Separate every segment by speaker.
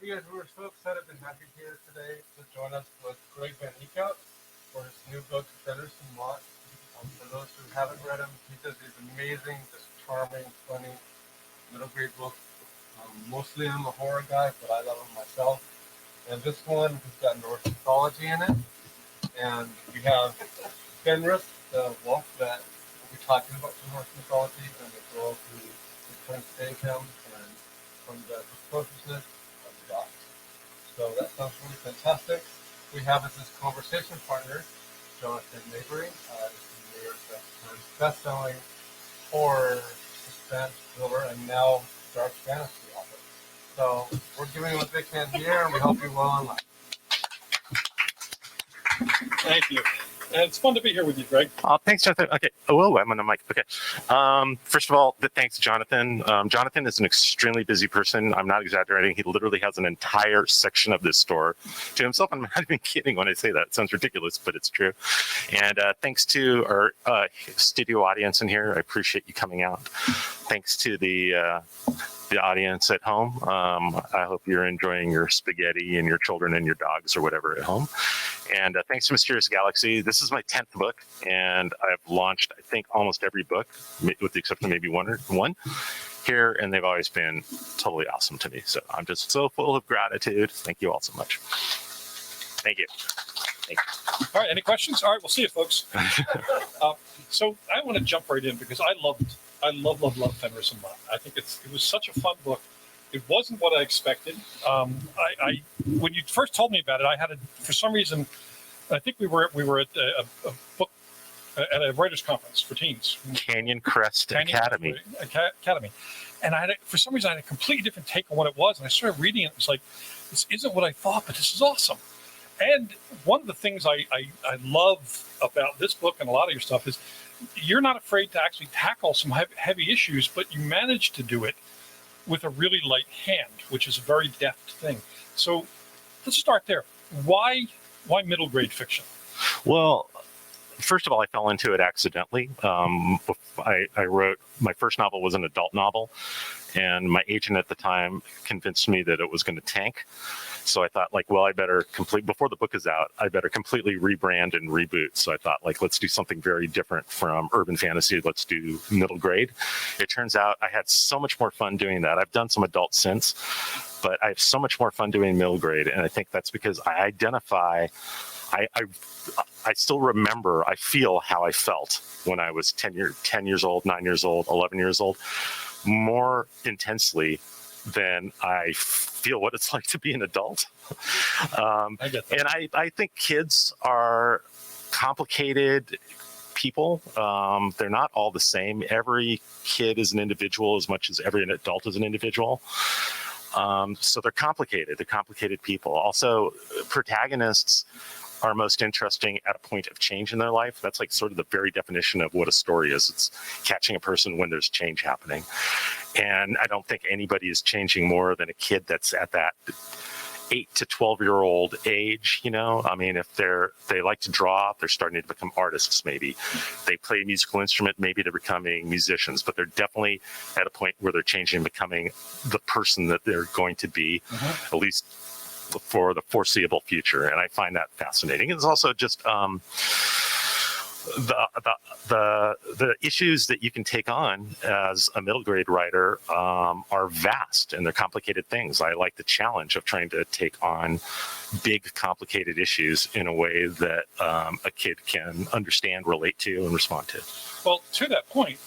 Speaker 1: guys, we're so excited to have you here today to join us with Greg van Eekhout for his new book, Fenris and MOTT. For those who haven't read him, he does these amazing, just charming, funny, middle grade books. Mostly I'm a horror guy, but I love them myself. And this one has got Norse mythology in it. And we have Fenris, the wolf that will be talking about some Norse mythology and the girl who returns to save him and from the precociousness of the gods. So that sounds really fantastic. We have as his conversation partner, Jonathan Maberry. This is New York Times best-selling horror, suspense, thriller, and now dark fantasy author. So we're giving him a big hand here, and we hope you're well in life.
Speaker 2: Thank you. And it's fun to be here with you, Greg.
Speaker 3: Thanks, Jonathan. Okay. Oh, I'm on the mic. Okay. First of all, thanks, Jonathan. Jonathan is an extremely busy person. I'm not exaggerating. He literally has an entire section of this store to himself. I'm not even kidding when I say that. It sounds ridiculous, but it's true. And thanks to our studio audience in here. I appreciate you coming out. Thanks to the audience at home. I hope you're enjoying your spaghetti and your children and your dogs or whatever at home. And thanks to Mysterious Galaxy. This is my 10th book, and I've launched, I think, almost every book, with the exception of maybe one here, and they've always been totally awesome to me. So I'm just so full of gratitude. Thank you all so much. Thank you. Thank you.
Speaker 2: All right, any questions? All right, we'll see you, folks. So I want to jump right in because I love Fenris and MOTT. I think it was such a fun book. It wasn't what I expected. When you first told me about it, for some reason, I think we were at a book at a writers' conference for teens.
Speaker 3: Canyon Crest Academy.
Speaker 2: And for some reason I had a completely different take on what it was, and I started reading it. It was like, this isn't what I thought, but this is awesome. And one of the things I love about this book and a lot of your stuff is you're not afraid to actually tackle some heavy issues, but you manage to do it with a really light hand, which is a very deft thing. So let's start there. Why middle grade fiction?
Speaker 3: Well, first of all, I fell into it accidentally. I wrote, my first novel was an adult novel, and my agent at the time convinced me that it was going to tank. So I thought, I better before the book is out, I better completely rebrand and reboot. So I thought, let's do something very different from urban fantasy. Let's do middle grade. It turns out I had so much more fun doing that. I've done some adult since, but I have so much more fun doing middle grade. And I think that's because I identify, I still remember, I feel how I felt when I was 10 years old, 9 years old, 11 years old, more intensely than I feel what it's like to be an adult.
Speaker 2: I get that.
Speaker 3: And I think kids are complicated people. They're not all the same. Every kid is an individual as much as every adult is an individual. So they're complicated. They're complicated people. Also, protagonists are most interesting at a point of change in their life. That's sort of the very definition of what a story is. It's catching a person when there's change happening. And I don't think anybody is changing more than a kid that's at that 8 to 12-year-old age. I mean, if they like to draw, they're starting to become artists. Maybe they play a musical instrument, maybe they're becoming musicians, but they're definitely at a point where they're changing and becoming the person that they're going to be, at least for the foreseeable future. And I find that fascinating. It's also just the issues that you can take on as a middle grade writer are vast, and they're complicated things. I like the challenge of trying to take on big, complicated issues in a way that a kid can understand, relate to, and respond to. Well,
Speaker 2: to that point,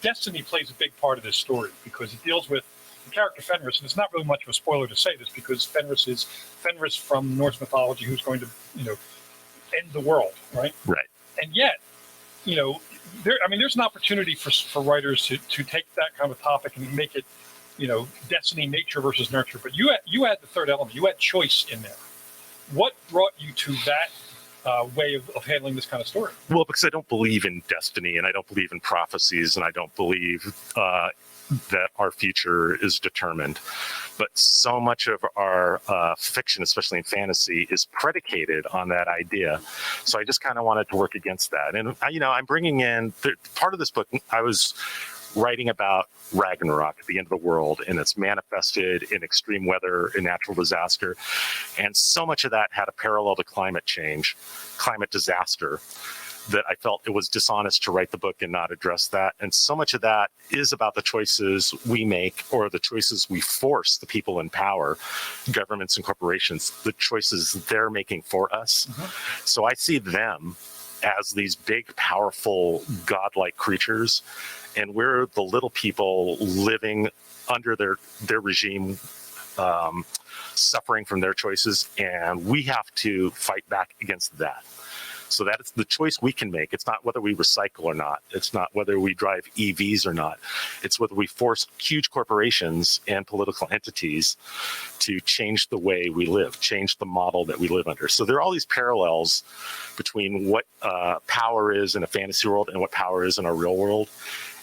Speaker 2: destiny plays a big part of this story because it deals with the character Fenris, and it's not really much of a spoiler to say this because Fenris is Fenris from Norse mythology, who's going to, end the world, right?
Speaker 3: Right.
Speaker 2: And yet, there's an opportunity for writers to take that kind of topic and make it, destiny, nature versus nurture. But you had the third element. You had choice in there. What brought you to that way of handling this kind of story?
Speaker 3: Well, because I don't believe in destiny, and I don't believe in prophecies, and I don't believe that our future is determined. But so much of our fiction, especially in fantasy, is predicated on that idea. So I just kind of wanted to work against that. And, I'm bringing in part of this book. I was writing about Ragnarok, the end of the world, and it's manifested in extreme weather and natural disaster. And so much of that had a parallel to climate change, climate disaster, that I felt it was dishonest to write the book and not address that. And so much of that is about the choices we make, or the choices we force the people in power, governments and corporations, the choices they're making for us. So I see them as these big, powerful, godlike creatures, and we're the little people living under their regime, suffering from their choices, and we have to fight back against that. So that's the choice we can make. It's not whether we recycle or not. It's not whether we drive EVs or not. It's whether we force huge corporations and political entities to change the way we live, change the model that we live under. So there are all these parallels between what power is in a fantasy world and what power is in our real world.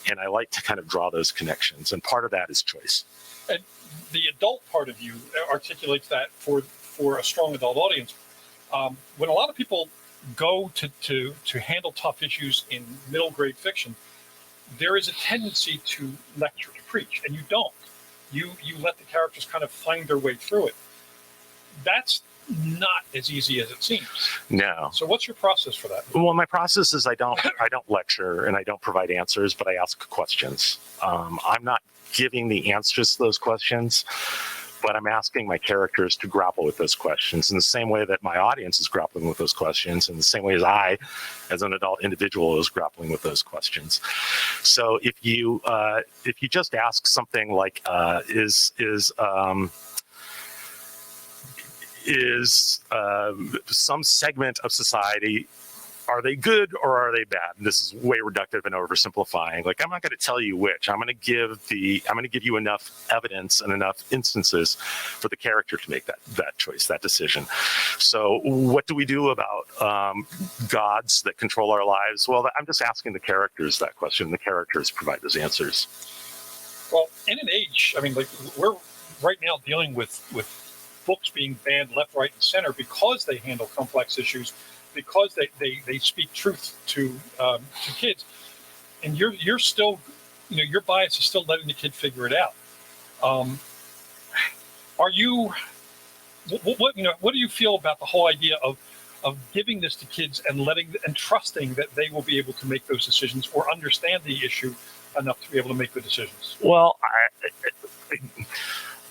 Speaker 3: And I like to kind of draw those connections. And part of that is choice.
Speaker 2: And the adult part of you articulates that for a strong adult audience. When a lot of people go to handle tough issues in middle grade fiction, there is a tendency to lecture, to preach, and you don't. You let the characters kind of find their way through it. That's not as easy as it seems.
Speaker 3: No.
Speaker 2: So what's your process for that?
Speaker 3: Well, my process is I don't lecture and I don't provide answers, but I ask questions. I'm not giving the answers to those questions, but I'm asking my characters to grapple with those questions in the same way that my audience is grappling with those questions, in the same way as I, as an adult individual, is grappling with those questions. So if you just ask something like, is some segment of society, are they good or are they bad? And this is way reductive and oversimplifying. Like, I'm not going to tell you which. I'm going to give you enough evidence and enough instances for the character to make that choice, that decision. So what do we do about gods that control our lives? Well, I'm just asking the characters that question. The characters provide those answers.
Speaker 2: Well, in an age, I mean, like, we're right now dealing with books being banned left, right, and center because they handle complex issues, because they speak truth to kids, and you're still, your bias is still letting the kid figure it out. Are you, what do you feel about the whole idea of giving this to kids and trusting that they will be able to make those decisions or understand the issue enough to be able to make the decisions?
Speaker 3: Well,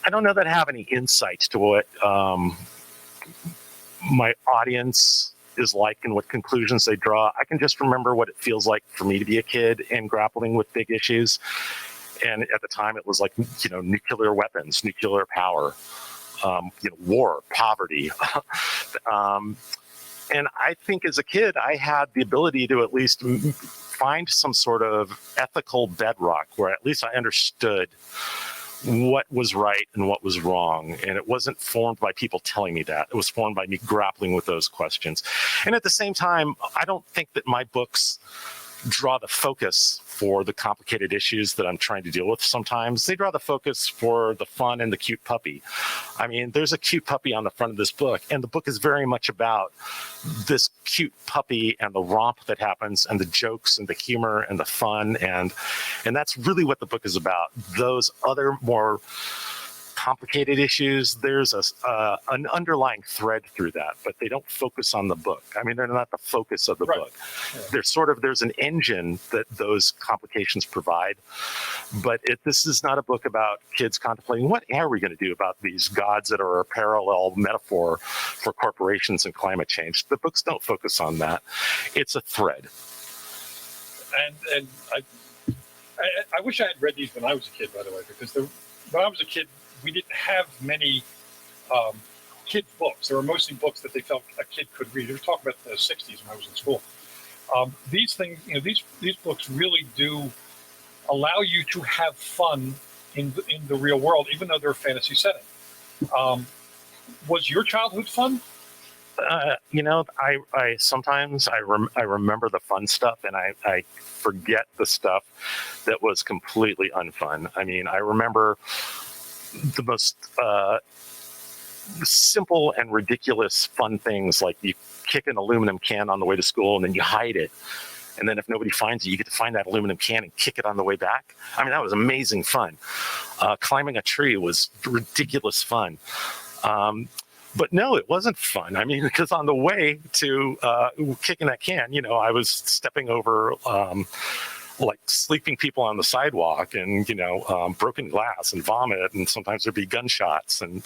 Speaker 3: I don't know that I have any insight to what my audience is like and what conclusions they draw. I can just remember what it feels like for me to be a kid and grappling with big issues. And at the time, it was like, nuclear weapons, nuclear power, war, poverty. And I think as a kid, I had the ability to at least find some sort of ethical bedrock where at least I understood what was right and what was wrong. And it wasn't formed by people telling me that. It was formed by me grappling with those questions. And at the same time, I don't think that my books draw the focus for the complicated issues that I'm trying to deal with sometimes. They draw the focus for the fun and the cute puppy. I mean, there's a cute puppy on the front of this book, and the book is very much about this cute puppy and the romp that happens and the jokes and the humor and the fun, and that's really what the book is about. Those other more complicated issues, there's an underlying thread through that, but they don't focus on the book. I mean, they're not the focus of the book. Yeah. There's an engine that those complications provide, but this is not a book about kids contemplating what are we going to do about these gods that are a parallel metaphor for corporations and climate change. The books don't focus on that. It's a thread.
Speaker 2: And I wish I had read these when I was a kid, by the way, because when I was a kid, we didn't have many kid books. There were mostly books that they felt a kid could read. They were talking about the 60s when I was in school. These things, these books really do allow you to have fun in the real world, even though they're a fantasy setting. Was your childhood fun?
Speaker 3: I sometimes I remember the fun stuff and I forget the stuff that was completely unfun. I mean, I remember the most simple and ridiculous fun things, like you kick an aluminum can on the way to school and then you hide it And then if nobody finds you, you get to find that aluminum can and kick it on the way back. I mean, that was amazing fun. Climbing a tree was ridiculous fun. But no, it wasn't fun. I mean, because on the way to kicking that can, you know, I was stepping over like sleeping people on the sidewalk and, you know, broken glass and vomit. And sometimes there'd be gunshots. And,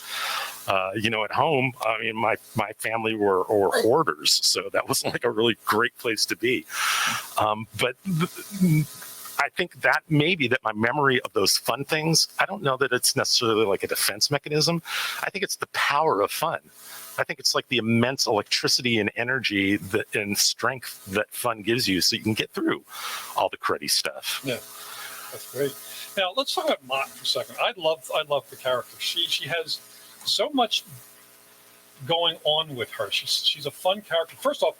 Speaker 3: you know, at home, I mean, my family were hoarders. So that was like a really great place to be. But I think that maybe that my memory of those fun things, I don't know that it's necessarily like a defense mechanism. I think it's the power of fun. I think it's like the immense electricity and energy and strength that fun gives you so you can get through all the cruddy stuff.
Speaker 2: Yeah, that's great. Now, let's talk about Mott for a second. I love the character. She has so much going on with her. She's a fun character. First off,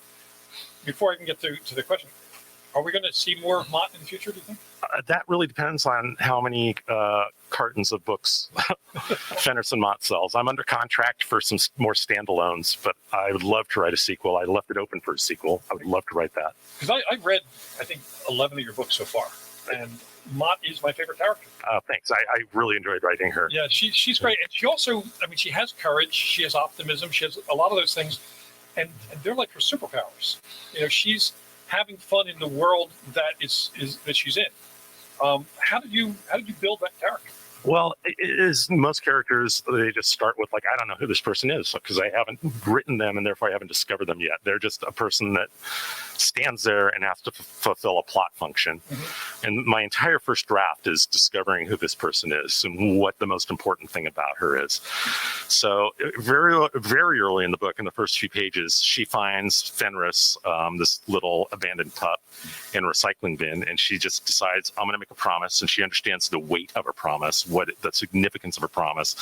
Speaker 2: before I can get to the question, are we going to see more of Mott in the future, do you think?
Speaker 3: That really depends on how many cartons of books Fenris and Mott sells. I'm under contract for some more standalones, but I would love to write a sequel. I left it open for a sequel. I would love to write that.
Speaker 2: Because I read, I think, 11 of your books so far, and Mott is my favorite character.
Speaker 3: Thanks. I really enjoyed writing her.
Speaker 2: Yeah, she's great. And she also, I mean, she has courage. She has optimism. She has a lot of those things, and they're like her superpowers. You know, she's having fun in the world that that she's in. How did you build that character?
Speaker 3: Well, it is most characters, they just start with like, I don't know who this person is because I haven't written them and therefore I haven't discovered them yet. They're just a person that stands there and has to fulfill a plot function. Mm-hmm. And my entire first draft is discovering who this person is and what the most important thing about her is. So very, very early in the book, in the first few pages, she finds Fenris, this little abandoned pup, in a recycling bin, and she just decides, I'm going to make a promise, and she understands the weight of her promise, the significance of her promise,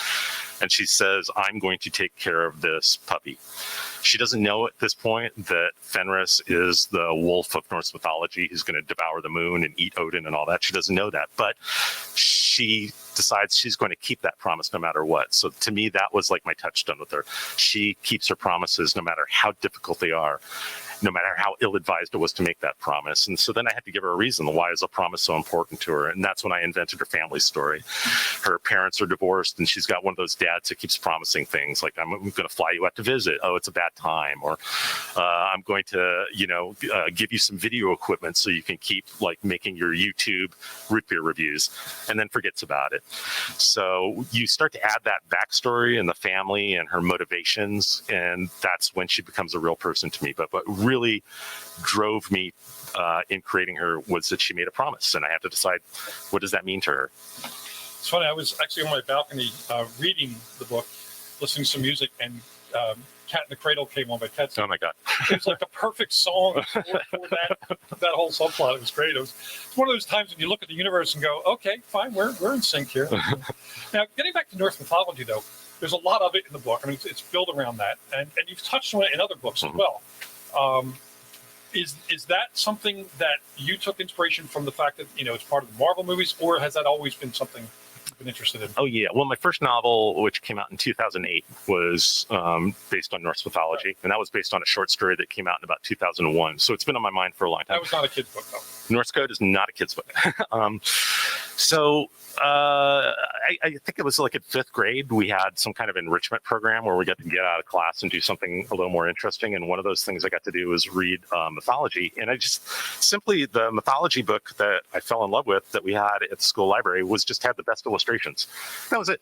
Speaker 3: and she says, I'm going to take care of this puppy. She doesn't know at this point that Fenris is the wolf of Norse mythology who's going to devour the moon and eat Odin and all that. She doesn't know that, but she decides she's going to keep that promise no matter what. So to me, that was like my touchstone with her. She keeps her promises no matter how difficult they are, no matter how ill-advised it was to make that promise. And so then I had to give her a reason. Why is a promise so important to her? And that's when I invented her family story. Her parents are divorced, and she's got one of those dads that keeps promising things like, I'm going to fly you out to visit. Oh, it's a bad time. Or I'm going to, give you some video equipment so you can keep like making your YouTube root beer reviews, and then forgets about it. So you start to add that backstory and the family and her motivations, and that's when she becomes a real person to me. But really drove me in creating her was that she made a promise, and I had to decide, what does that mean to her?
Speaker 2: It's funny, I was actually on my balcony reading the book, listening to some music, and Cat in the Cradle came on by Ted.
Speaker 3: Oh my God.
Speaker 2: It was like the perfect song for that whole subplot. It was great. It's one of those times when you look at the universe and go, okay, fine, we're in sync here. Now, getting back to Norse mythology, though, there's a lot of it in the book. I mean, it's built around that, and you've touched on it in other books as well. Is that something that you took inspiration from the fact that, it's part of the Marvel movies, or has that always been something you've been interested in? Oh, yeah.
Speaker 3: Well, my first novel, which came out in 2008, was based on Norse mythology. Right. And that was based on a short story that came out in about 2001. So it's been on my mind for a long time.
Speaker 2: That was not a kid's book, though.
Speaker 3: Norse Code is not a kid's book. I think it was like in 5th grade, we had some kind of enrichment program where we got to get out of class and do something a little more interesting. And one of those things I got to do was read mythology. And I just simply, the mythology book that I fell in love with that we had at the school library had the best illustrations. That was it.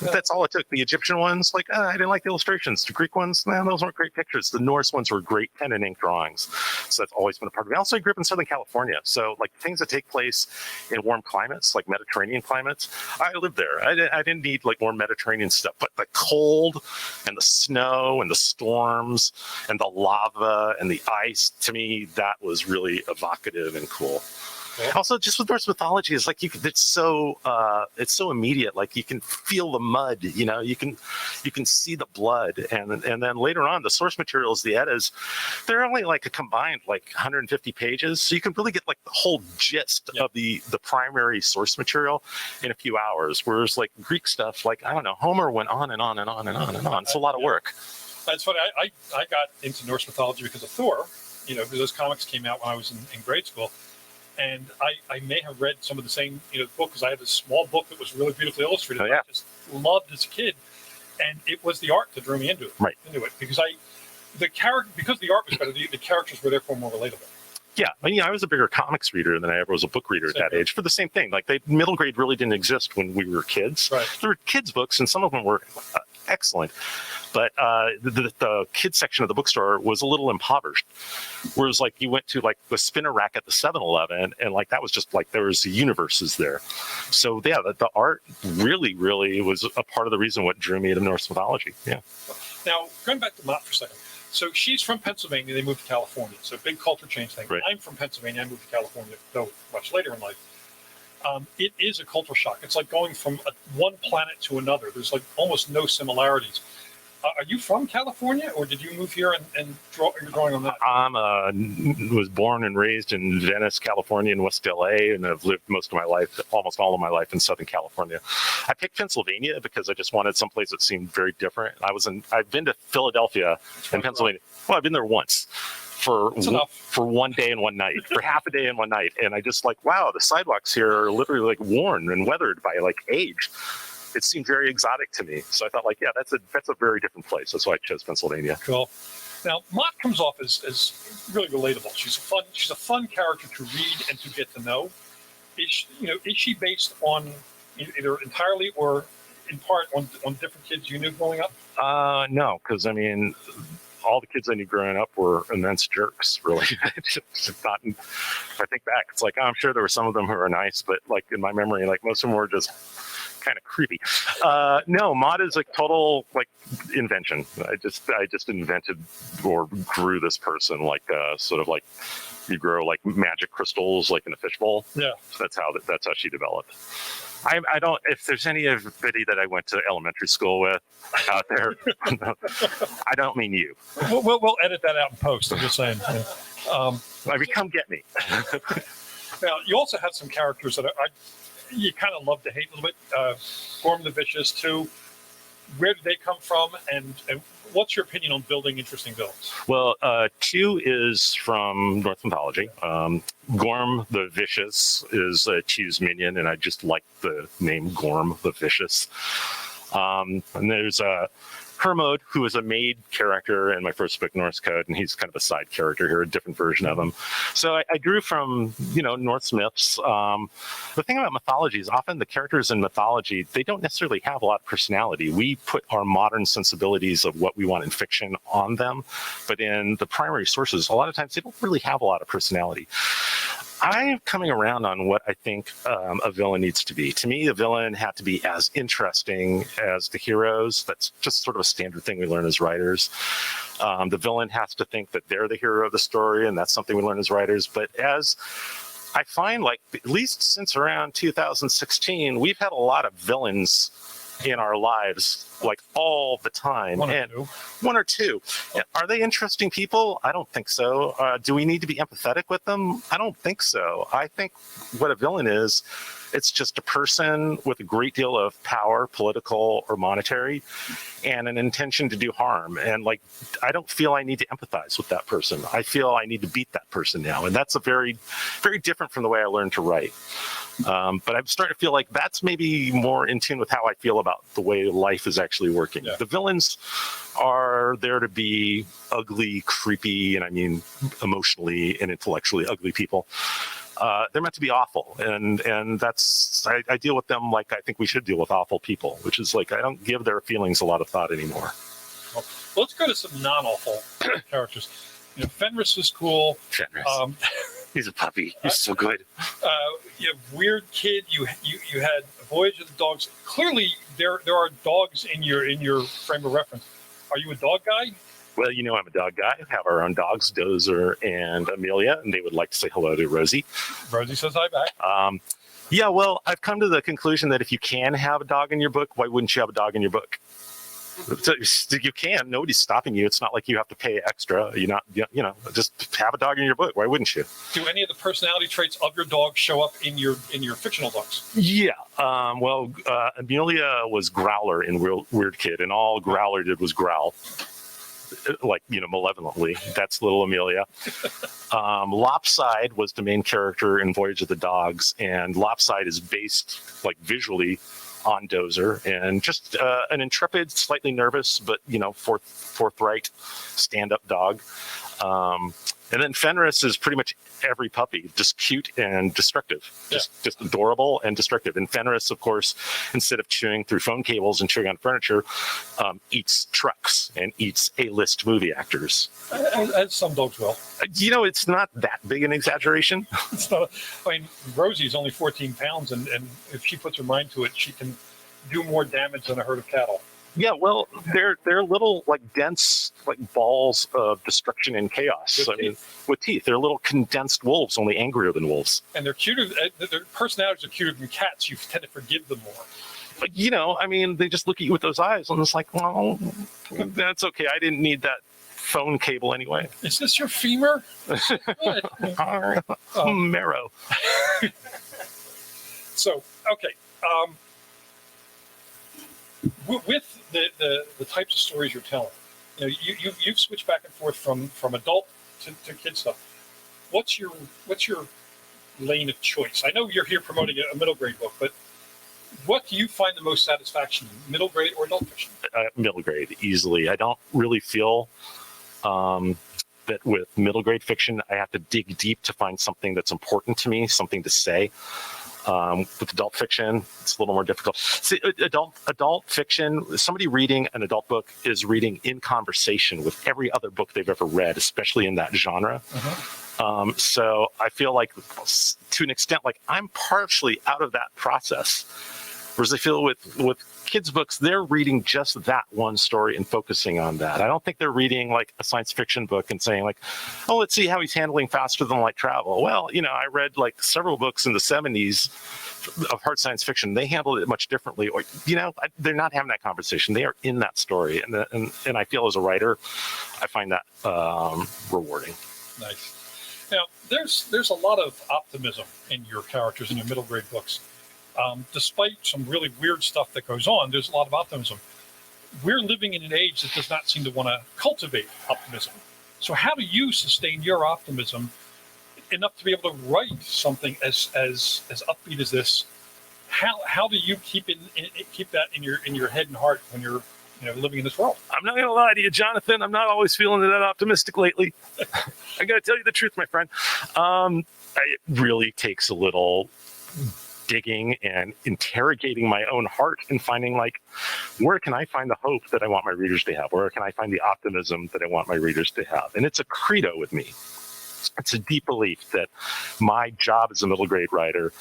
Speaker 3: That's all it took. The Egyptian ones, I didn't like the illustrations. The Greek ones, those weren't great pictures. The Norse ones were great pen and ink drawings. So that's always been a part of me. Also, I grew up in Southern California. So things that take place in warm climates, like Mediterranean climates, I lived there. I didn't need more Mediterranean stuff, but the cold and the snow and the storms and the lava and the ice, to me, that was really evocative and cool. Yeah. Also, just with Norse mythology, it's it's so immediate. You can feel the mud, you can see the blood, and then later on, the source materials, the Eddas, they're only a combined 150 pages, so you can really get the whole gist of the primary source material in a few hours. Whereas Greek stuff, I don't know, Homer went on and on and on and on and on. It's a lot of work.
Speaker 2: That's funny. I got into Norse mythology because of Thor. because those comics came out when I was in grade school. And I may have read some of the same, book, because I had this small book that was really beautifully illustrated.
Speaker 3: Oh, yeah.
Speaker 2: I just loved as a kid. And it was the art that drew me into it.
Speaker 3: Right.
Speaker 2: Because the art was better, the characters were therefore more relatable.
Speaker 3: Yeah, I was a bigger comics reader than I ever was a book reader at that age for the same thing. Like, middle grade really didn't exist when we were kids.
Speaker 2: Right.
Speaker 3: There were kids' books, and some of them were excellent. But the kids section of the bookstore was a little impoverished. Whereas, like, you went to, like, the spinner rack at the 7-Eleven, and, like, that was just, like, there was universes there. So, yeah, the art really, really was a part of the reason what drew me to Norse mythology. Yeah.
Speaker 2: Now, going back to Mott for a second. So she's from Pennsylvania. They moved to California. So big culture change thing.
Speaker 3: Right.
Speaker 2: I'm from Pennsylvania. I moved to California, though much later in life. It is a culture shock. It's like going from one planet to another. There's like almost no similarities. Are you from California, or did you move here and you're drawing on that?
Speaker 3: Was born and raised in Venice, California, in West LA, and I've lived almost all of my life in Southern California. I picked Pennsylvania because I just wanted someplace that seemed very different. I've been to Philadelphia and Pennsylvania. Well, I've been there once for 1 day and 1 night, for half a day and 1 night, and I just wow, the sidewalks here are literally like worn and weathered by like age. It seemed very exotic to me. So I thought, yeah, that's a very different place. That's why I chose Pennsylvania.
Speaker 2: Cool. Now, Mott comes off as really relatable. She's a fun character to read and to get to know. Is she based on either entirely or in part on different kids you knew growing up?
Speaker 3: No, because all the kids I knew growing up were immense jerks, really. If I think back, it's I'm sure there were some of them who were nice, but in my memory, most of them were just kind of creepy. No, Mott is a total invention. I just invented or grew this person sort of you grow magic crystals in a fishbowl.
Speaker 2: Yeah,
Speaker 3: so that's how she developed. I don't. If there's anybody that I went to elementary school with out there, I don't mean you.
Speaker 2: We'll edit that out in post. I'm just saying.
Speaker 3: Come get me.
Speaker 2: Now, you also have some characters that you kind of love to hate a little bit. Gorm the Vicious, too. Where did they come from, and what's your opinion on building interesting villains?
Speaker 3: Well, 2 is from Norse mythology. Gorm the Vicious is a Chew's minion, and I just like the name Gorm the Vicious. And there's Hermod, who is a made character in my first book, Norse Code, and he's kind of a side character here, a different version of him. So I drew from, Norse myths. The thing about mythology is often the characters in mythology, they don't necessarily have a lot of personality. We put our modern sensibilities of what we want in fiction on them, but in the primary sources, a lot of times they don't really have a lot of personality. I'm coming around on what I think a villain needs to be. To me, a villain had to be as interesting as the heroes. That's just sort of a standard thing we learn as writers. The villain has to think that they're the hero of the story, and that's something we learn as writers. But as I find, at least since around 2016, we've had a lot of villains in our lives all the time. One or two. Are they interesting people? I don't think so. Do we need to be empathetic with them? I don't think so. I think what a villain is, it's just a person with a great deal of power, political or monetary, and an intention to do harm. And I don't feel I need to empathize with that person. I feel I need to beat that person now. And that's a very, very different from the way I learned to write. But I'm starting to feel that's maybe more in tune with how I feel about the way life is actually working. Yeah. The villains are there to be ugly, creepy, and I mean emotionally and intellectually ugly people. They're meant to be awful, and that's I deal with them like I think we should deal with awful people, which is I don't give their feelings a lot of thought anymore.
Speaker 2: Well, let's go to some non-awful characters. Fenris is cool.
Speaker 3: Fenris. He's a puppy. He's so good.
Speaker 2: You have Weird Kid. You had Voyage of the Dogs. Clearly, there are dogs in your frame of reference. Are you a dog guy?
Speaker 3: Well, I'm a dog guy. I have our own dogs, Dozer and Amelia, and they would like to say hello to Rosie.
Speaker 2: Rosie says hi back.
Speaker 3: Yeah, well, I've come to the conclusion that if you can have a dog in your book, why wouldn't you have a dog in your book? You can. Nobody's stopping you. It's not like you have to pay extra. Just have a dog in your book. Why wouldn't you?
Speaker 2: Do any of the personality traits of your dog show up in your fictional dogs?
Speaker 3: Yeah. Amelia was Growler in Weird Kid, and all Growler did was growl. like, malevolently. That's little Amelia. Lopside was the main character in Voyage of the Dogs, and Lopside is based, like, visually on Dozer, and just an intrepid, slightly nervous, but, forthright stand-up dog. And then Fenris is pretty much every puppy, just cute and destructive, just adorable and destructive. And Fenris, of course, instead of chewing through phone cables and chewing on furniture, eats trucks and eats A-list movie actors.
Speaker 2: As some dogs will.
Speaker 3: It's not that big an exaggeration.
Speaker 2: It's not. Rosie's only 14 pounds, and if she puts her mind to it, she can do more damage than a herd of cattle.
Speaker 3: Yeah, well, they're little, like, dense, like, balls of destruction and chaos. With teeth. They're little condensed wolves, only angrier than wolves.
Speaker 2: And they're cuter. Their personalities are cuter than cats. You tend to forgive them more.
Speaker 3: But, they just look at you with those eyes, and it's like, well, that's okay. I didn't need that phone cable anyway.
Speaker 2: Is this your femur?
Speaker 3: Marrow.
Speaker 2: So, okay. With the types of stories you're telling, you've switched back and forth from adult to kid stuff. What's your lane of choice? I know you're here promoting a middle grade book, but what do you find the most satisfaction in, middle grade or adult fiction?
Speaker 3: Middle grade, easily. I don't really feel that with middle grade fiction, I have to dig deep to find something that's important to me, something to say. With adult fiction, it's a little more difficult. See, adult fiction, somebody reading an adult book is reading in conversation with every other book they've ever read, especially in that genre. So I feel like, to an extent, like I'm partially out of that process. Whereas I feel with kids' books, they're reading just that one story and focusing on that. I don't think they're reading like a science fiction book and saying like, oh, let's see how he's handling faster than light travel. Well, I read like several books in the 70s of hard science fiction. They handled it much differently. Or, they're not having that conversation. They are in that story. And I feel as a writer, I find that rewarding.
Speaker 2: Nice. Now, there's a lot of optimism in your characters in your middle grade books. Despite some really weird stuff that goes on, there's a lot of optimism. We're living in an age that does not seem to want to cultivate optimism. So how do you sustain your optimism enough to be able to write something as upbeat as this? How do you keep that in your head and heart when you're living in this world?
Speaker 3: I'm not going to lie to you, Jonathan. I'm not always feeling that optimistic lately. I got to tell you the truth, my friend. It really takes a little digging and interrogating my own heart and finding, like, where can I find the hope that I want my readers to have? Where can I find the optimism that I want my readers to have? And it's a credo with me. It's a deep belief that my job as a middle grade writer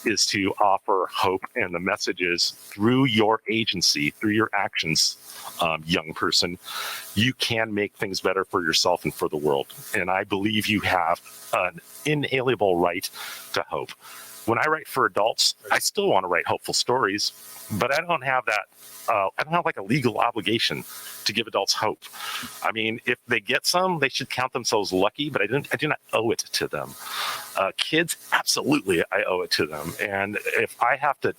Speaker 3: is to offer hope, and the messages through your agency, through your actions, young person, you can make things better for yourself and for the world. And I believe you have an inalienable right to hope. When I write for adults, I still want to write hopeful stories, but I don't have that. I don't have like a legal obligation to give adults hope. I mean, if they get some, they should count themselves lucky, but I do not owe it to them. Kids, absolutely, I owe it to them. And if I have to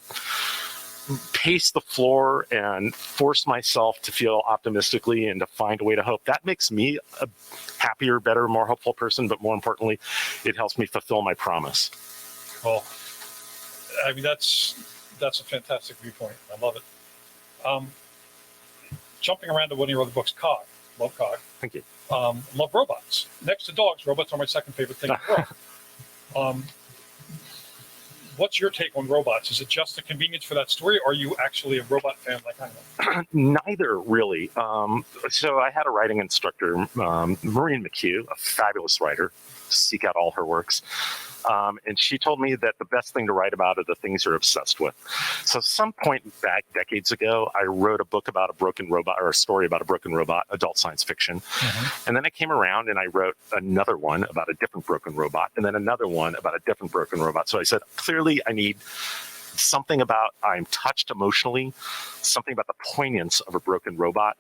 Speaker 3: pace the floor and force myself to feel optimistically and to find a way to hope, that makes me a happier, better, more hopeful person. But more importantly, it helps me fulfill my promise.
Speaker 2: Well, I mean, that's a fantastic viewpoint. I love it. Jumping around to one of your other books, Cog. Love Cog.
Speaker 3: Thank you.
Speaker 2: Love robots. Next to dogs, robots are my second favorite thing in the world. What's your take on robots? Is it just a convenience for that story, or are you actually a robot fan like I am?
Speaker 3: Neither, really. So I had a writing instructor, Maureen McPhee, a fabulous writer. Seek out all her works. And she told me that the best thing to write about are the things you're obsessed with. So some point back, decades ago, I wrote a book about a broken robot, or a story about a broken robot, adult science fiction. And then I came around and I wrote another one about a different broken robot, and then another one about a different broken robot. So I said, clearly I need something about, I'm touched emotionally, something about the poignance of a broken robot.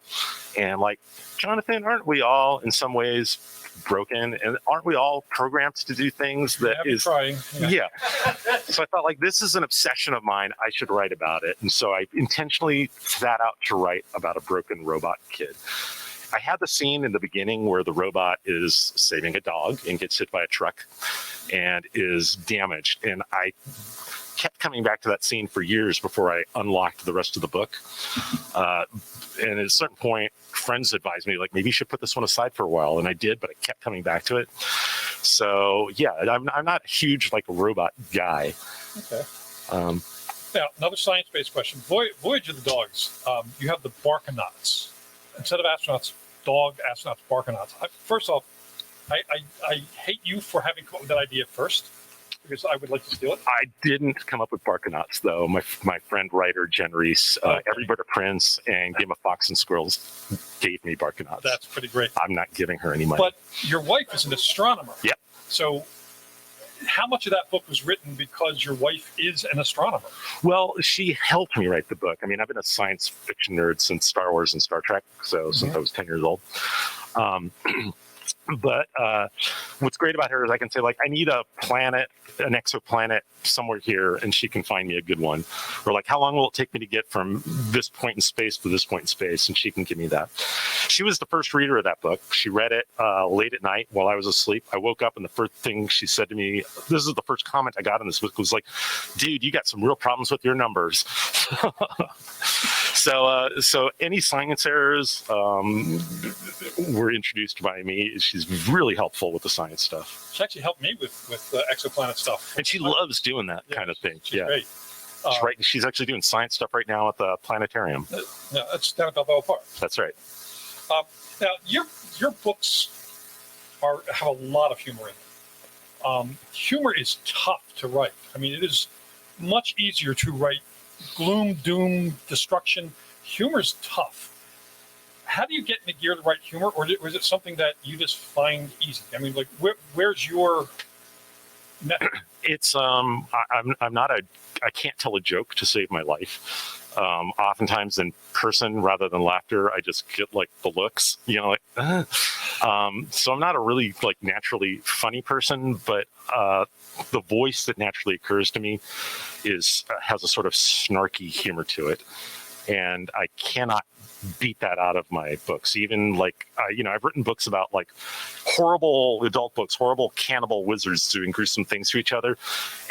Speaker 3: And like, Jonathan, aren't we all in some ways broken, and aren't we all programmed to do things that is
Speaker 2: trying?
Speaker 3: Yeah. So I thought, like, this is an obsession of mine, I should write about it. And so I intentionally sat out to write about a broken robot kid. I had the scene in the beginning where the robot is saving a dog and gets hit by a truck and is damaged. And I kept coming back to that scene for years before I unlocked the rest of the book. And at a certain point, friends advised me, like, maybe you should put this one aside for a while. And I did, but I kept coming back to it. So, yeah, I'm not a huge, like, robot guy.
Speaker 2: Okay. Now, another science-based question. Voyage of the Dogs. You have the Barkanauts. Instead of astronauts, astronauts, Barkanauts. First off, I hate you for having come up with that idea first, because I would like to steal it.
Speaker 3: I didn't come up with Barkanauts, though. My friend, writer, Jen Reese, Everybody Prince, and Game of Fox and Squirrels gave me Barkanauts.
Speaker 2: That's pretty great.
Speaker 3: I'm not giving her any money.
Speaker 2: But your wife is an astronomer.
Speaker 3: Yep.
Speaker 2: So how much of that book was written because your wife is an astronomer?
Speaker 3: Well, she helped me write the book. I mean, I've been a science fiction nerd since Star Wars and Star Trek, since I was 10 years old. But what's great about her is I can say, like, I need a planet, an exoplanet somewhere here, and she can find me a good one. Or, like, how long will it take me to get from this point in space to this point in space? And she can give me that. She was the first reader of that book. She read it late at night while I was asleep. I woke up, and the first thing she said to me, this is the first comment I got in this book, was like, dude, you got some real problems with your numbers. So any science errors were introduced by me. She's really helpful with the science stuff.
Speaker 2: She actually helped me with exoplanet stuff.
Speaker 3: And she loves doing that kind of thing.
Speaker 2: She's great.
Speaker 3: She's actually doing science stuff right now at the planetarium.
Speaker 2: Yeah, that's down at Balboa Park.
Speaker 3: That's right.
Speaker 2: Now, your books have a lot of humor in them. Humor is tough to write. I mean, it is much easier to write gloom, doom, destruction. Humor's tough. How do you get in the gear to write humor, or is it something that you just find easy? I mean, like, where's your method?
Speaker 3: It's I'm not I can't tell a joke to save my life. Oftentimes in person, rather than laughter, I just get like the looks, like. So I'm not a really like naturally funny person, but the voice that naturally occurs to me has a sort of snarky humor to it, and I cannot beat that out of my books. Even like I've written books about like horrible adult books, horrible cannibal wizards doing gruesome things to each other,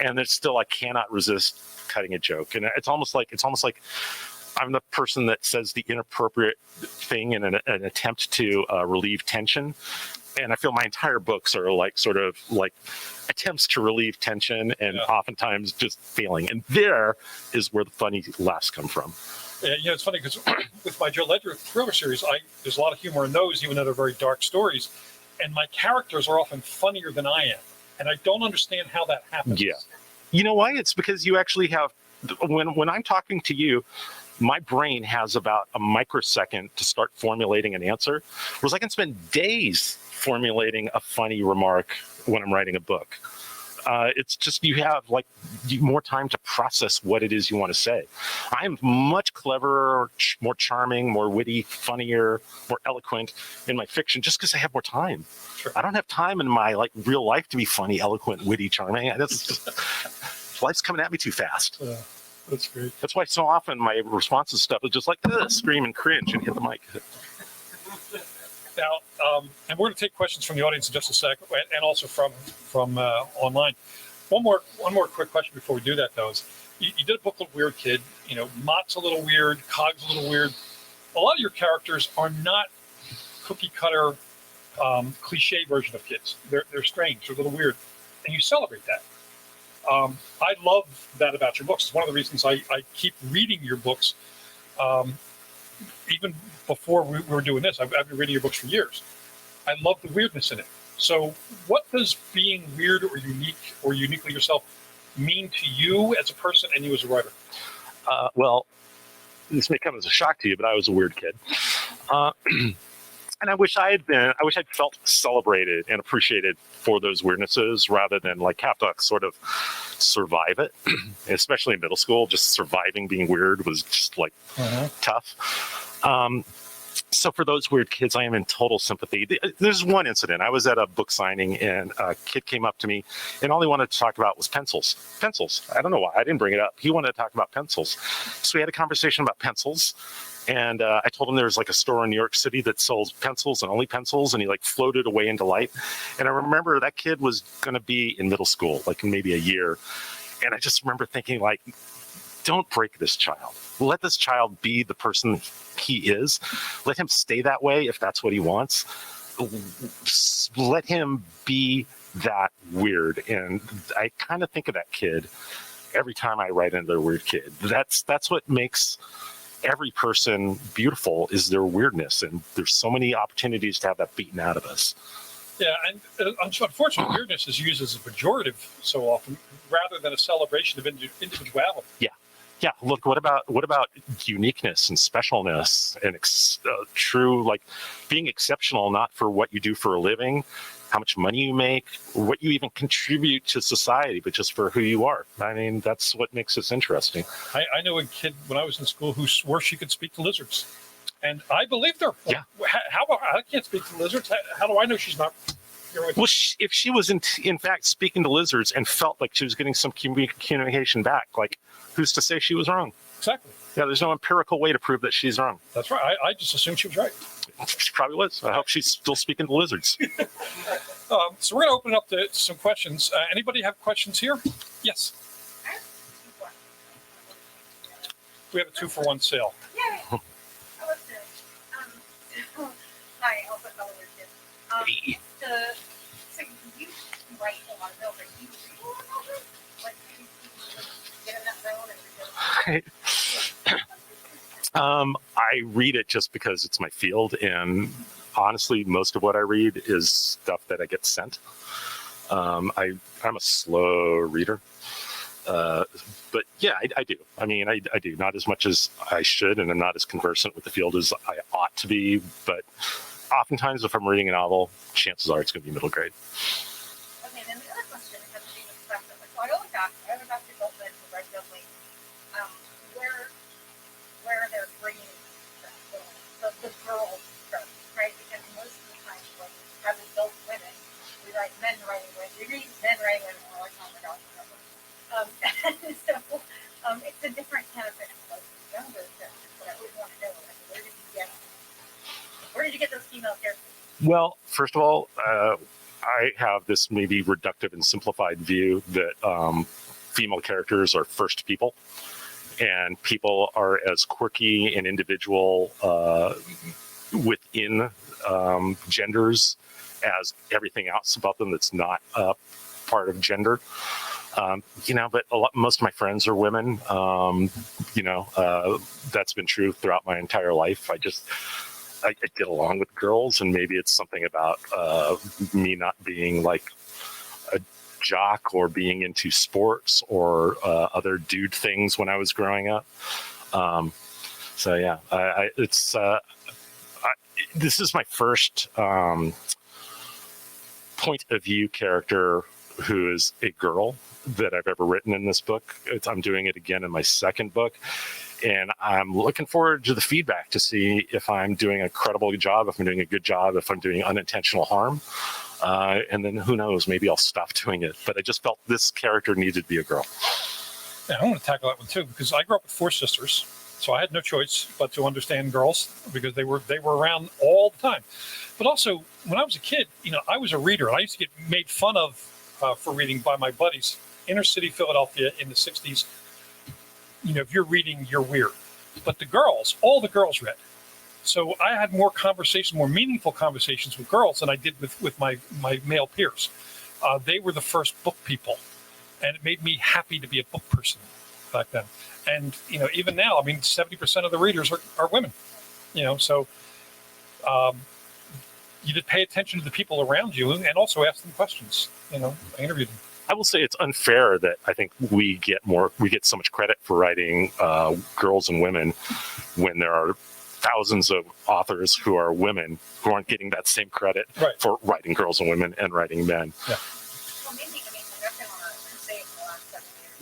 Speaker 3: and it's still I cannot resist cutting a joke. And it's almost like I'm the person that says the inappropriate thing in an attempt to relieve tension. And I feel my entire books are like sort of like attempts to relieve tension, and oftentimes just failing. And there is where the funny laughs come from.
Speaker 2: Yeah, it's funny because with my Joe Ledger thriller series, there's a lot of humor in those, even though they're very dark stories. And my characters are often funnier than I am. And I don't understand how that happens.
Speaker 3: Yeah. You know why? It's because you actually have, when I'm talking to you, my brain has about a microsecond to start formulating an answer, whereas I can spend days formulating a funny remark when I'm writing a book. It's just you have like more time to process what it is you want to say. I'm much cleverer, more charming, more witty, funnier, more eloquent in my fiction just because I have more time.
Speaker 2: Sure.
Speaker 3: I don't have time in my like real life to be funny, eloquent, witty, charming. Life's coming at me too fast.
Speaker 2: That's great.
Speaker 3: That's why so often my responses stuff is just like scream and cringe and hit the mic.
Speaker 2: Now, and we're going to take questions from the audience in just a second, and also from online. One more quick question before we do that, though, is you did a book called Weird Kid. MOTT's a little weird, Cog's a little weird. A lot of your characters are not cookie cutter, cliche version of kids. They're strange, they're a little weird, and you celebrate that. I love that about your books. It's one of the reasons I keep reading your books. Even before we were doing this, I've been reading your books for years. I love the weirdness in it. So what does being weird or unique or uniquely yourself mean to you as a person and you as a writer?
Speaker 3: Well, this may come as a shock to you, but I was a weird kid. And I wish I'd felt celebrated and appreciated for those weirdnesses rather than like have to sort of survive it. Especially in middle school, just surviving being weird was just like tough. So for those weird kids, I am in total sympathy. There's one incident. I was at a book signing and a kid came up to me and all he wanted to talk about was pencils. Pencils. I don't know why. I didn't bring it up. He wanted to talk about pencils. So we had a conversation about pencils. And I told him there's like a store in New York City that sells pencils and only pencils. And he like floated away into light. And I remember that kid was going to be in middle school, like in maybe a year. And I just remember thinking like, don't break this child. Let this child be the person he is. Let him stay that way if that's what he wants. Let him be that weird. And I kind of think of that kid every time I write another weird kid. That's what makes every person beautiful, is their weirdness. And there's so many opportunities to have that beaten out of us.
Speaker 2: Yeah, and unfortunately, weirdness is used as a pejorative so often rather than a celebration of individuality.
Speaker 3: Yeah, look, what about uniqueness and specialness and true, like being exceptional, not for what you do for a living, how much money you make, what you even contribute to society, but just for who you are. I mean, that's what makes this interesting.
Speaker 2: I know a kid when I was in school who swore she could speak to lizards. And I believed her.
Speaker 3: Yeah.
Speaker 2: How I can't speak to lizards. How do I know she's not?
Speaker 3: Well, if she was in fact speaking to lizards and felt like she was getting some communication back, like who's to say she was wrong?
Speaker 2: Exactly.
Speaker 3: Yeah, there's no empirical way to prove that she's wrong.
Speaker 2: That's right. I just assumed she was right.
Speaker 3: She probably was. I hope she's still speaking to lizards.
Speaker 2: So we're going to open it up to some questions. Anybody have questions here? Yes. We have a 2-for-1 sale.
Speaker 4: Yay! Hi, Alpha Color Kids. So you write a lot of novels. Do you read a lot of novels? Like, do you get in that zone and read?
Speaker 3: I read it just because it's my field, and honestly, most of what I read is stuff that I get sent. I'm a slow reader. But yeah, I do. I mean, I do. Not as much as I should, and I'm not as conversant with the field as I ought to be. But oftentimes, if I'm reading a novel, chances are it's going to be middle grade.
Speaker 4: Okay, then the other question has to do with stuff that, so I went back to Goldman to Red Dudley, where they're bringing the girls from, right? Because most of the time, when as adult women, we write men writing women, we read men writing women, we're like, oh my gosh, so it's a different kind of thing. Like younger characters, but I always want to know, like, where did you get those female characters?
Speaker 3: Well, first of all, I have this maybe reductive and simplified view that female characters are first people, and people are as quirky and individual within genders as everything else about them that's not part of gender. But most of my friends are women. That's been true throughout my entire life. I get along with girls, and maybe it's something about me not being like a jock or being into sports or other dude things when I was growing up. So yeah, this is my first point of view character who is a girl that I've ever written in this book. I'm doing it again in my second book. And I'm looking forward to the feedback to see if I'm doing a credible job, if I'm doing a good job, if I'm doing unintentional harm. And then who knows, maybe I'll stop doing it. But I just felt this character needed to be a girl.
Speaker 2: Yeah, I want to tackle that one too, because I grew up with 4 sisters. So I had no choice but to understand girls because they were around all the time. But also, when I was a kid, I was a reader. And I used to get made fun of for reading by my buddies. Inner city Philadelphia in the 60s. If you're reading, you're weird. But all the girls read. So I had more meaningful conversations with girls than I did with my male peers. They were the first book people. And it made me happy to be a book person back then. And, even now, 70% of the readers are women. So you did pay attention to the people around you and also ask them questions. I interviewed them.
Speaker 3: I will say it's unfair that I think we get so much credit for writing girls and women when there are thousands of authors who are women who aren't getting that same credit for writing girls and women and writing men.
Speaker 2: Yeah.
Speaker 4: Well, maybe, I've been on a crusade in the last 7 years.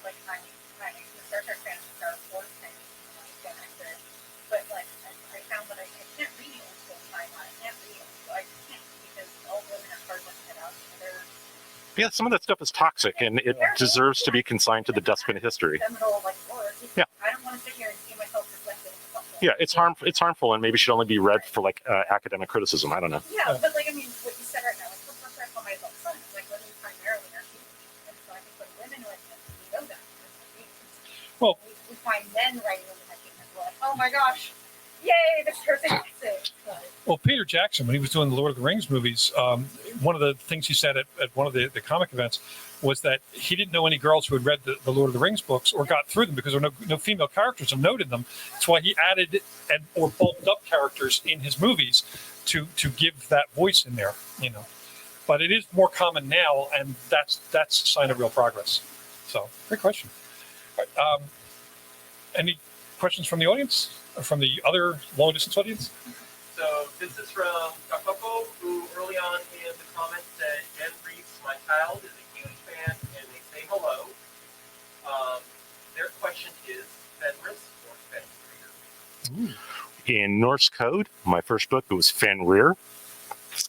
Speaker 4: Like, my Star Trek fans are Star Wars fans.
Speaker 3: Yeah, some of that stuff is toxic, and it deserves to be consigned to the dustbin of history.
Speaker 4: Seminal, like, work.
Speaker 3: Yeah.
Speaker 4: I don't want to sit here and see myself reflected in the book.
Speaker 3: Yeah, it's harmful, and maybe should only be read for like academic criticism. I don't know.
Speaker 4: Yeah, but like, I mean, what you said right now, like, what's reflect on my adult son? It's like women primarily are female. And so I think when women write them, we know that.
Speaker 2: Well,
Speaker 4: we find men writing women that came and we're like, oh my gosh, yay, this person gets it.
Speaker 2: Well, Peter Jackson, when he was doing the Lord of the Rings movies, one of the things he said at one of the comic events was that he didn't know any girls who had read the Lord of the Rings books or got through them because there were no female characters of note in them. That's why he added or bulked up characters in his movies to give that voice in there, you know. But it is more common now, and that's a sign of real progress. So, great question. All right, any questions from the audience or from the other long distance audience?
Speaker 5: So this is from Kakoko, who early on in the comments said, Jen Reese, my child, is a huge fan, and they say hello. Their question is, Fenris or Fenrir?
Speaker 3: In Norse code, my first book, it was Fenrir.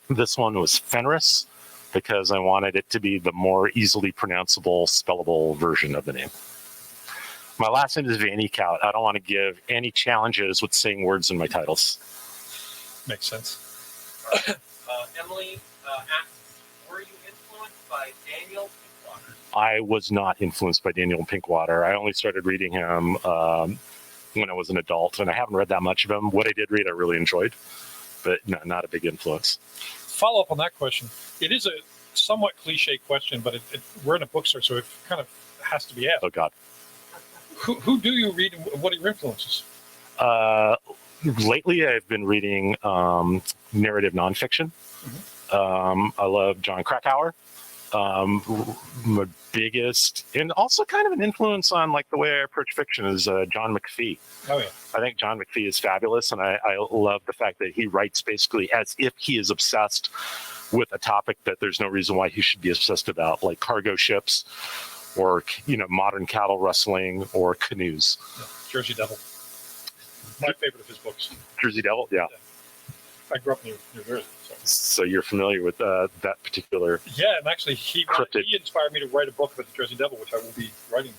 Speaker 3: This one was Fenris because I wanted it to be the more easily pronounceable, spellable version of the name. My last name is Van Eekhout. I don't want to give any challenges with saying words in my titles.
Speaker 2: Makes sense.
Speaker 5: Emily asks, were you influenced by Daniel Pinkwater?
Speaker 3: I was not influenced by Daniel Pinkwater. I only started reading him when I was an adult, and I haven't read that much of him. What I did read, I really enjoyed, but no, not a big influence.
Speaker 2: Follow up on that question. It is a somewhat cliche question, but we're in a bookstore, so it kind of has to be asked.
Speaker 3: Oh, God.
Speaker 2: Who do you read and what are your influences?
Speaker 3: Lately, I've been reading narrative nonfiction. I love John Krakauer. My biggest, and also kind of an influence on like the way I approach fiction is John Mcphee.
Speaker 2: Oh, yeah.
Speaker 3: I think John Mcphee is fabulous, and I love the fact that he writes basically as if he is obsessed with a topic that there's no reason why he should be obsessed about, like cargo ships or, you know, modern cattle rustling or canoes.
Speaker 2: Yeah. Jersey Devil. My favorite of his books.
Speaker 3: Jersey Devil, yeah.
Speaker 2: I grew up in New Jersey.
Speaker 3: So you're familiar with that particular...
Speaker 2: Yeah, and actually he inspired me to write a book about the Jersey Devil, which I will be writing.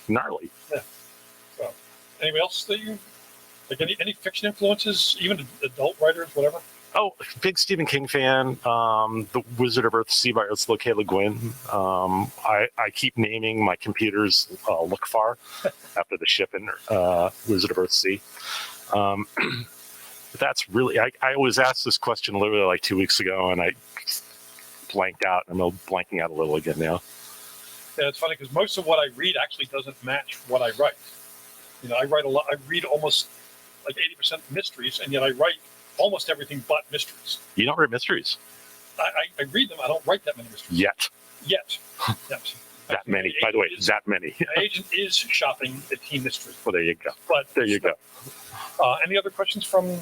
Speaker 3: Gnarly.
Speaker 2: Yeah. So, anybody else that you... Like any fiction influences, even adult writers, whatever?
Speaker 3: Oh, big Stephen King fan. The Wizard of Earthsea by Ursula K. Le Guin. I keep naming my computers Look Far after the ship in Wizard of Earthsea. That's really, I was asked this question literally like 2 weeks ago, and I blanked out. I'm blanking out a little again now.
Speaker 2: Yeah, it's funny because most of what I read actually doesn't match what I write. You know, I write a lot. I read almost like 80% mysteries, and yet I write almost everything but mysteries.
Speaker 3: You don't write mysteries?
Speaker 2: I read them. I don't write that many mysteries.
Speaker 3: Yet.
Speaker 2: Yes.
Speaker 3: That many. By the way, that many.
Speaker 2: My agent is shopping a teen mystery.
Speaker 3: Well, there you go.
Speaker 2: But
Speaker 3: there you go.
Speaker 2: Any other questions from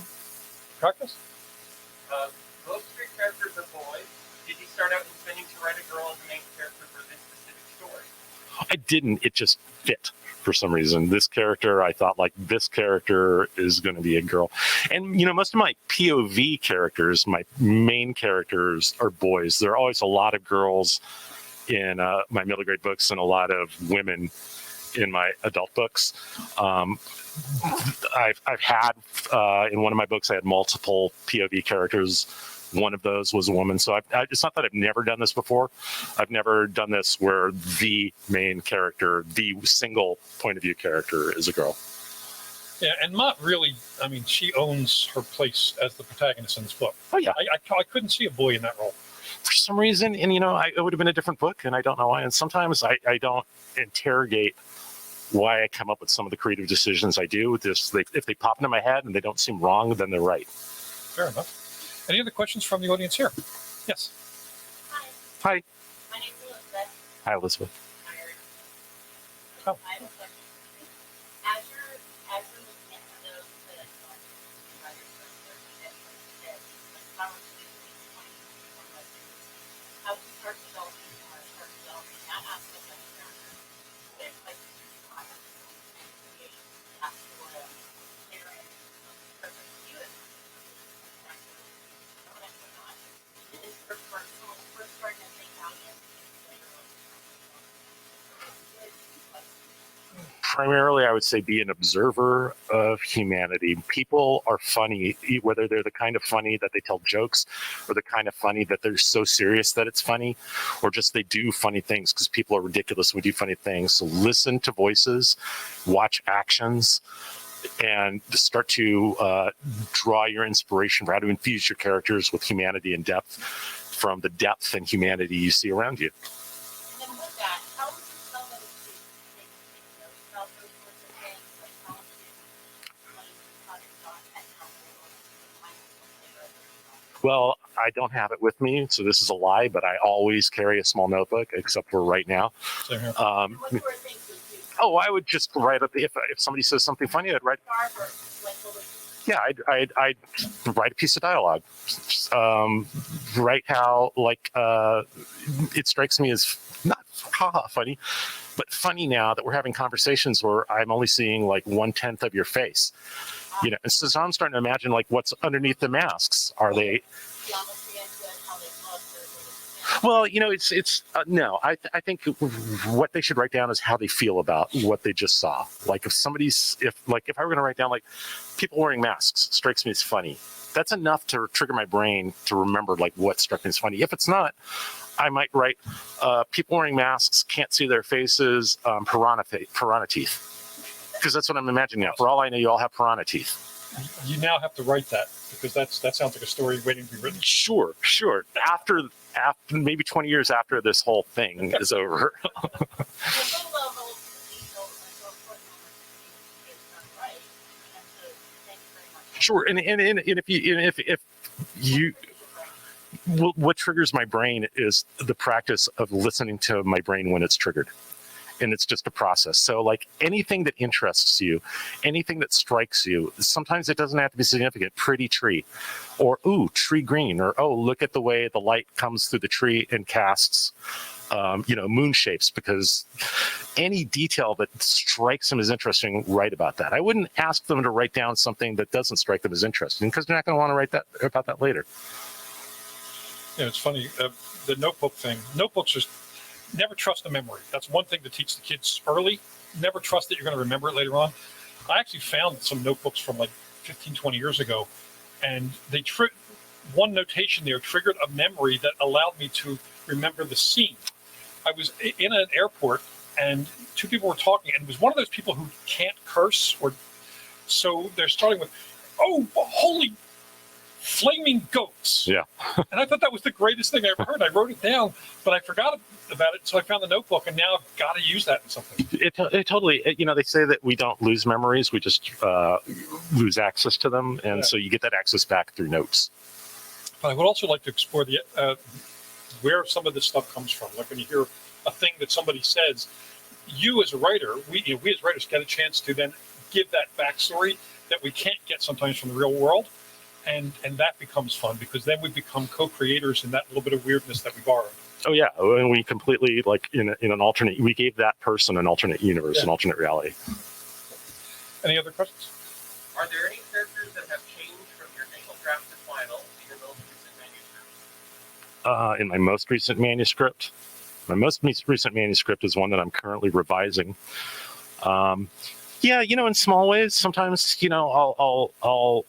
Speaker 2: practice?
Speaker 5: Most of your characters are boys. Did you start out intending to write a girl as the main character for this specific story?
Speaker 3: I didn't. It just fit for some reason. This character, I thought, like, this character is going to be a girl. And, you know, most of my POV characters, my main characters are boys. There are always a lot of girls in my middle grade books and a lot of women in my adult books. I've had, in one of my books, I had multiple POV characters. One of those was a woman. So it's not that I've never done this before. I've never done this where the main character, the single point of view character is a girl.
Speaker 2: Yeah, and Mott really, I mean, she owns her place as the protagonist in this book.
Speaker 3: Oh, yeah.
Speaker 2: I couldn't see a boy in that role.
Speaker 3: For some reason, and, you know, it would have been a different book, and I don't know why. And sometimes I don't interrogate why I come up with some of the creative decisions I do. If they pop into my head and they don't seem wrong, then they're right.
Speaker 2: Fair enough. Any other questions from the audience here? Yes.
Speaker 4: Hi.
Speaker 3: Hi.
Speaker 4: My name's Elizabeth.
Speaker 3: Hi, Elizabeth.
Speaker 2: Oh.
Speaker 4: I have a question. As you're looking at those that are how to start developing that aspect of the character with like creation, that's sort of layering purpose to you as is for someone first starting to think out
Speaker 3: primarily, I would say be an observer of humanity. People are funny, whether they're the kind of funny that they tell jokes or the kind of funny that they're so serious that it's funny, or just they do funny things because people are ridiculous when we do funny things. So listen to voices, watch actions, and start to draw your inspiration for how to infuse your characters with humanity and depth from the depth and humanity you see around you.
Speaker 4: And then with that, how would you tell them to take notes about those sorts of things, like how to explain how to talk and how to
Speaker 3: Well, I don't have it with me, so this is a lie, but I always carry a small notebook, except for right now.
Speaker 2: Same here.
Speaker 4: what sort of things would you
Speaker 3: I would just write up, if somebody says something funny, I'd write,
Speaker 4: start or like what would
Speaker 3: yeah, I'd write a piece of dialogue. Write how, like, it strikes me as not haha funny, but funny now that we're having conversations where I'm only seeing like 1/10 of your face. You know, and so I'm starting to imagine like what's underneath the masks. Are they?
Speaker 4: the honesty into it, how they look, or
Speaker 3: Well, you know, it's no. I think what they should write down is how they feel about what they just saw. Like if I were going to write down like people wearing masks strikes me as funny. That's enough to trigger my brain to remember like what struck me as funny. If it's not, I might write people wearing masks can't see their faces, piranha teeth, because that's what I'm imagining now. For all I know, you all have piranha teeth.
Speaker 2: You now have to write that because that sounds like a story waiting to be written.
Speaker 3: Sure. After maybe 20 years after this whole thing is over.
Speaker 4: the low level detail and so important is done right. And so thank you very much.
Speaker 3: Sure, and if you, what triggers my brain is the practice of listening to my brain when it's triggered, and it's just a process. So like anything that interests you, anything that strikes you, sometimes it doesn't have to be significant. Pretty tree, or ooh, tree green, or oh, look at the way the light comes through the tree and casts moon shapes, because any detail that strikes them as interesting, write about that. I wouldn't ask them to write down something that doesn't strike them as interesting, because they're not going to want to write about that later.
Speaker 2: Yeah, it's funny. The notebook thing. Notebooks just never trust the memory. That's one thing to teach the kids early. Never trust that you're going to remember it later on. I actually found some notebooks from like 15, 20 years ago, and they one notation there triggered a memory that allowed me to remember the scene. I was in an airport and two people were talking, and it was one of those people who can't curse, or so they're starting with, "Oh, holy flaming goats."
Speaker 3: Yeah.
Speaker 2: And I thought that was the greatest thing I ever heard. I wrote it down, but I forgot about it, so I found the notebook, and now I've got to use that in something.
Speaker 3: It totally, they say that we don't lose memories, we just lose access to them, and so you get that access back through notes.
Speaker 2: But I would also like to explore the where some of this stuff comes from. Like when you hear a thing that somebody says, you as a writer, we as writers get a chance to then give that backstory that we can't get sometimes from the real world, and that becomes fun, because then we become co-creators in that little bit of weirdness that we borrowed.
Speaker 3: Oh yeah, and we completely, like in an alternate, we gave that person an alternate universe, an alternate reality.
Speaker 2: Any other questions?
Speaker 5: Are there any characters that have changed from your initial draft to final in your most recent manuscript?
Speaker 3: In my most recent manuscript, is one that I'm currently revising. In small ways, sometimes, I'll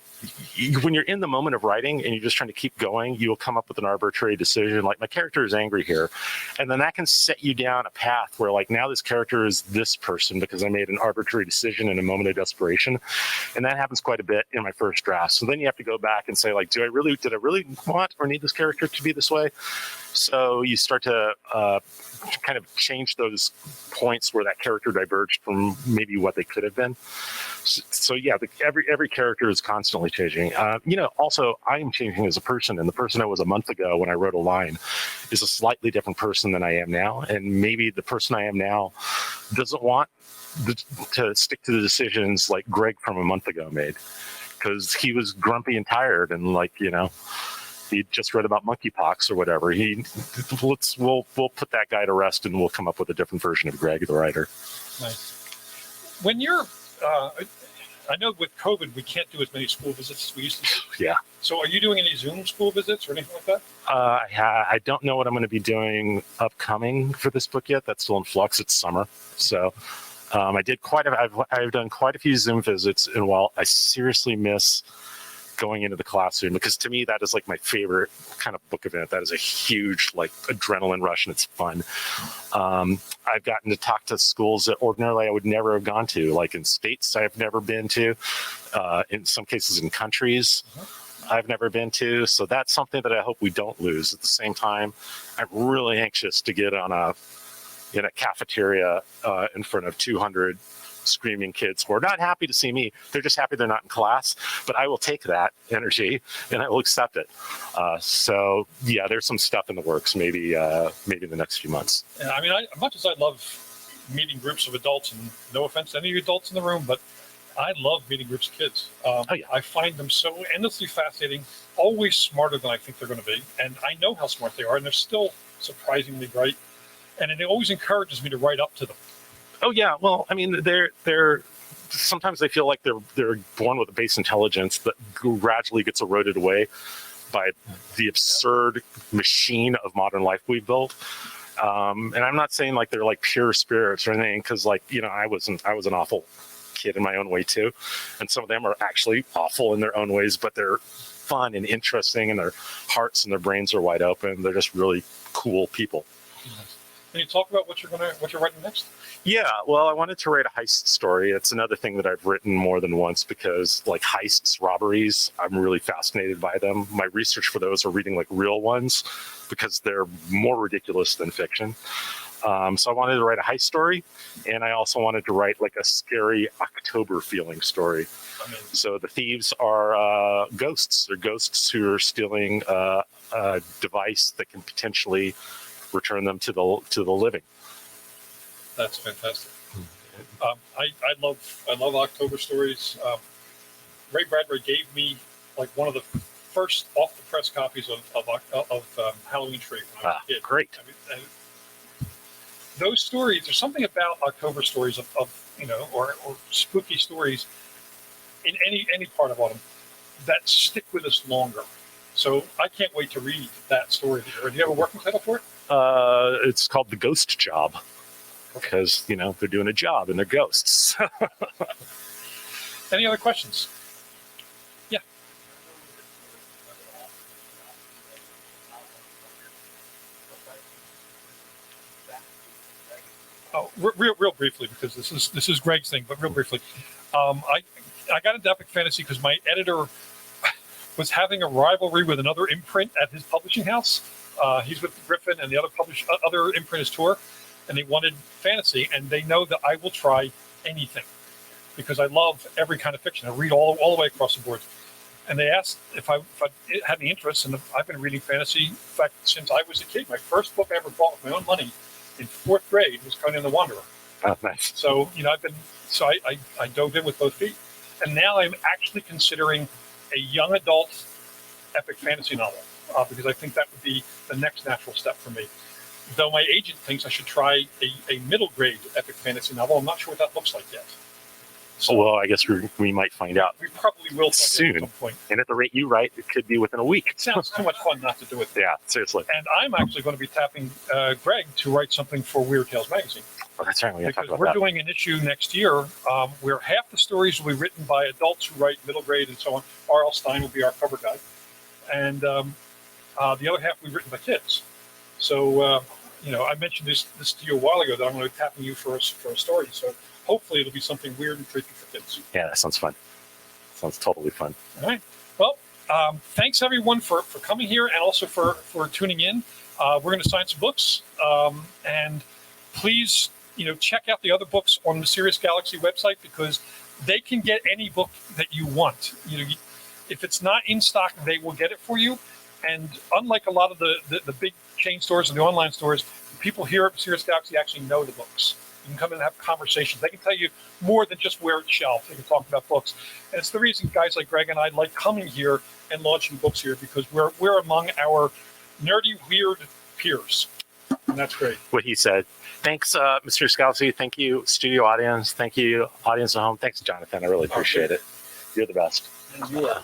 Speaker 3: when you're in the moment of writing and you're just trying to keep going, you'll come up with an arbitrary decision. Like, my character is angry here. And then that can set you down a path where, like, now this character is this person because I made an arbitrary decision in a moment of desperation. And that happens quite a bit in my first draft. So then you have to go back and say, like, did I really want or need this character to be this way? So you start to kind of change those points where that character diverged from maybe what they could have been. So yeah, every character is constantly changing. Also, I am changing as a person, and the person I was a month ago when I wrote a line is a slightly different person than I am now. And maybe the person I am now doesn't want to stick to the decisions like Greg from a month ago made, because he was grumpy and tired, and he just read about monkeypox or whatever. We'll put that guy to rest, and we'll come up with a different version of Greg, the writer.
Speaker 2: Nice. When you're, I know with COVID we can't do as many school visits as we used to do.
Speaker 3: Yeah.
Speaker 2: So are you doing any Zoom school visits or anything like that?
Speaker 3: I don't know what I'm going to be doing upcoming for this book yet. That's still in flux. It's summer, so I've done quite a few Zoom visits, and while I seriously miss going into the classroom, because to me that is like my favorite kind of book event. That is a huge like adrenaline rush, and it's fun. I've gotten to talk to schools that ordinarily I would never have gone to, like in states I've never been to, in some cases in countries I've never been to. So that's something that I hope we don't lose. At the same time, I'm really anxious to get in a cafeteria in front of 200 screaming kids who are not happy to see me. They're just happy they're not in class. But I will take that energy and I will accept it. So yeah, there's some stuff in the works. Maybe in the next few months.
Speaker 2: And I mean, as much as I love meeting groups of adults, and no offense to any of you adults in the room, but I love meeting groups of kids. I find them so endlessly fascinating, always smarter than I think they're going to be. And I know how smart they are, and they're still surprisingly bright. And it always encourages me to write up to them.
Speaker 3: Oh yeah, well, I mean, they're sometimes they feel like they're born with a base intelligence that gradually gets eroded away by the absurd machine of modern life we've built. And I'm not saying like they're like pure spirits or anything, because like, you know, I was an awful kid in my own way too, and some of them are actually awful in their own ways, but they're fun and interesting, and their hearts and their brains are wide open. They're just really cool people.
Speaker 2: Can you talk about what you're writing next?
Speaker 3: Yeah, well, I wanted to write a heist story. It's another thing that I've written more than once, because like heists, robberies, I'm really fascinated by them. My research for those are reading like real ones, because they're more ridiculous than fiction. So I wanted to write a heist story, and I also wanted to write like a scary October feeling story. So the thieves are ghosts. They're ghosts who are stealing a device that can potentially return them to the living.
Speaker 2: That's fantastic. I love October stories. Ray Bradbury gave me like one of the first off the press copies of Halloween Tree when I was a kid.
Speaker 3: Great.
Speaker 2: I mean, those stories, there's something about October stories of you know, or spooky stories in any part of autumn that stick with us longer. So I can't wait to read that story. Do you have a working title for it?
Speaker 3: It's called The Ghost Job, because, you know, they're doing a job and they're ghosts.
Speaker 2: Any other questions? Yeah. Oh, real briefly, because this is Greg's thing, but real briefly, I got into epic fantasy because my editor was having a rivalry with another imprint at his publishing house. He's with Griffin, and the other imprint is Tor, and they wanted fantasy, and they know that I will try anything because I love every kind of fiction. I read all the way across the board. And they asked if I had any interest, and I've been reading fantasy, in fact, since I was a kid. My first book I ever bought with my own money in 4th grade was Conan the Wanderer.
Speaker 3: Oh, nice.
Speaker 2: So, you know, I dove in with both feet. And now I'm actually considering a young adult epic fantasy novel, because I think that would be the next natural step for me. Though my agent thinks I should try a middle grade epic fantasy novel. I'm not sure what that looks like yet.
Speaker 3: So, well, I guess we might find out.
Speaker 2: We probably will find
Speaker 3: soon.
Speaker 2: Out at some point.
Speaker 3: And at the rate you write, it could be within a week.
Speaker 2: It sounds too much fun not to do it.
Speaker 3: Yeah, seriously.
Speaker 2: And I'm actually going to be tapping Greg to write something for Weird Tales magazine.
Speaker 3: Oh, that's right.
Speaker 2: Because we're doing an issue next year where half the stories will be written by adults who write middle grade and so on. R.L. Stine will be our cover guy. And the other half will be written by kids. So, you know, I mentioned this to you a while ago that I'm going to be tapping you for a story. So hopefully it'll be something weird and creepy for kids.
Speaker 3: Yeah, that sounds fun. Sounds totally fun.
Speaker 2: All right. Well, thanks everyone for coming here and also for tuning in. We're going to sign some books. And please, you know, check out the other books on the Mysterious Galaxy website, because they can get any book that you want. You know, if it's not in stock, they will get it for you. And unlike a lot of the big chain stores and the online stores, people here at Mysterious Galaxy actually know the books. You can come in and have conversations. They can tell you more than just where it's shelved. They can talk about books. And it's the reason guys like Greg and I like coming here and launching books here, because we're among our nerdy, weird peers. And that's great.
Speaker 3: What he said. Thanks, Mr. Galaxy. Thank you, studio audience. Thank you, audience at home. Thanks, Jonathan. I really appreciate it. You're the best.
Speaker 2: And you are.